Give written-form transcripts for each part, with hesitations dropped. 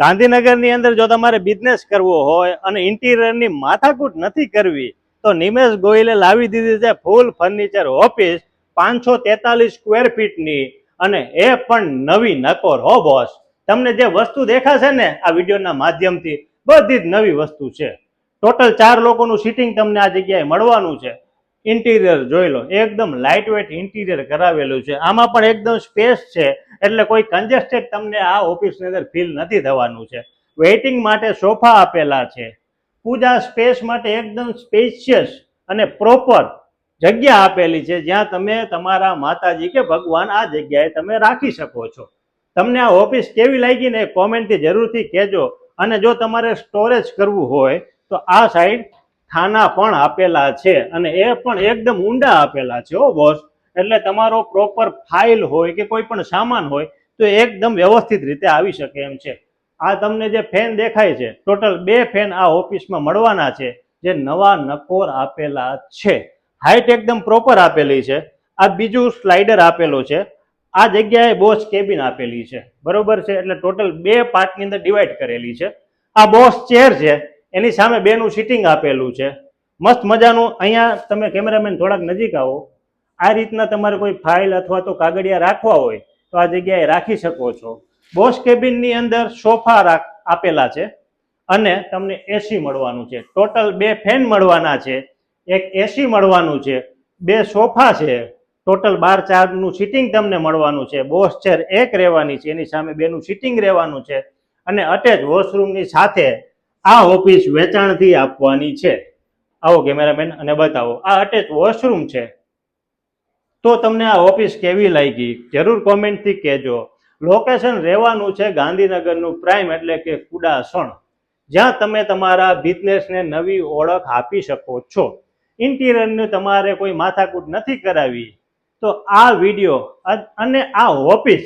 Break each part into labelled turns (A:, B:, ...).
A: ગાંધીનગરની અંદર જો તમારે બિઝનેસ કરવો હોય અને ઇન્ટિરિયરની માથાકૂટ નથી કરવી તો નિમેશ ગોહિલે લાવી દીધી છે ફૂલ ફર્નિચર ઓફિસ 543 સ્ક્વેર ફીટની, અને એ પણ નવી નકોર હો બોસ. તમને જે વસ્તુ દેખાશે ને આ વિડીયોના માધ્યમથી બધી જ નવી વસ્તુ છે. ટોટલ 4 લોકોનું સિટિંગ તમને આ જગ્યાએ મળવાનું છે. ઇન્ટિરિયર જોઈ લો, એકદમ લાઇટ વેટ ઇન્ટિરિયર કરાવેલું છે. આમાં પણ એકદમ સ્પેસ છે, એટલે કોઈ કન્જેસ્ટેડ તમને આ ઓફિસની અંદર ફીલ નથી થવાનું છે. વેઇટિંગ માટે સોફા આપેલા છે. પૂજા સ્પેસ માટે એકદમ સ્પેશિયસ અને પ્રોપર જગ્યા આપેલી છે, જ્યાં તમે તમારા માતાજી કે ભગવાન આ જગ્યાએ તમે રાખી શકો છો. તમને આ ઓફિસ કેવી લાગી ને કોમેન્ટથી જરૂરથી કહેજો. અને જો તમારે સ્ટોરેજ કરવું હોય તો આ સાઈડ ખાના પણ આપેલા છે, અને એ પણ એકદમ ઊંડા આપેલા છે હો બોસ. એટલે તમારો પ્રોપર ફાઇલ હોય કે કોઈ પણ સામાન હોય તો એકદમ વ્યવસ્થિત રીતે આવી શકે એમ છે. આ તમને જે ફેન દેખાય છે, ટોટલ 2 ફેન આ ઓફિસમાં મળવાના છે, જે નવા નકોર આપેલા છે. હાઈટ એકદમ પ્રોપર આપેલી છે. આ બીજું સ્લાઇડર આપેલું છે. આ જગ્યાએ બોસ કેબિન આપેલી છે, બરોબર છે. એટલે ટોટલ 2 પાર્ટની અંદર ડિવાઈડ કરેલી છે. આ બોસ ચેર છે, એની સામે 2નું સિટિંગ આપેલું છે. મસ્ત મજાનું. અહીંયા તમે કેમેરામેન થોડાક નજીક આવો. આ રીતના તમારે કોઈ ફાઇલ અથવા તો કાગળિયા રાખવા હોય તો આ જગ્યાએ રાખી શકો છો. બોસ કેબિનની અંદર સોફા આપેલા છે, અને તમને એસી મળવાનું છે. ટોટલ 2 ફેન મળવાના છે, એક એસી મળવાનું છે, 2 સોફા છે. ટોટલ 12-4નું સિટિંગ તમને મળવાનું છે. બોસ ચેર 1 રહેવાની છે, એની સામે 2નું સિટિંગ રહેવાનું છે, અને અટેચ વોશરૂમની સાથે આ ઓફિસ વેચાણથી આપવાની છે. આવો કેમેરામેન અને બતાવો. આ અટેચ વોશરૂમ છે. તો તમને આ ઓફિસ કેવી લાગી જરૂર કોમેન્ટથી કહેજો. લોકેશન રહેવાનું છે ગાંધીનગરનું પ્રાઇમ, એટલે કે કુડાસણ, જ્યાં તમે તમારા બિઝનેસને નવી ઓળખ આપી શકો છો. ઇન્ટિરિયરનું તમારે કોઈ માથાકૂટ નથી કરાવી તો આ વિડીયો અને આ ઓફિસ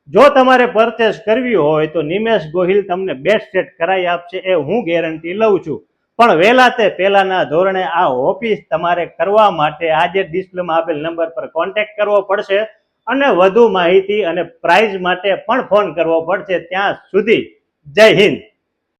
A: જો તમારે પરચેસ કરવી હોય તો નિમેશ ગોહિલ તમને બેસ્ટ રેટ કરાવી આપશે, એ હું ગેરંટી લઉં છું. પણ વહેલા તે પહેલાના ધોરણે આ ઓફિસ તમારે કરવા માટે આજે ડિસ્પ્લેમાં આપેલ નંબર પર કોન્ટેક્ટ કરવો પડશે, અને વધુ માહિતી અને પ્રાઇઝ માટે પણ ફોન કરવો પડશે. ત્યાં સુધી જય હિન્દ.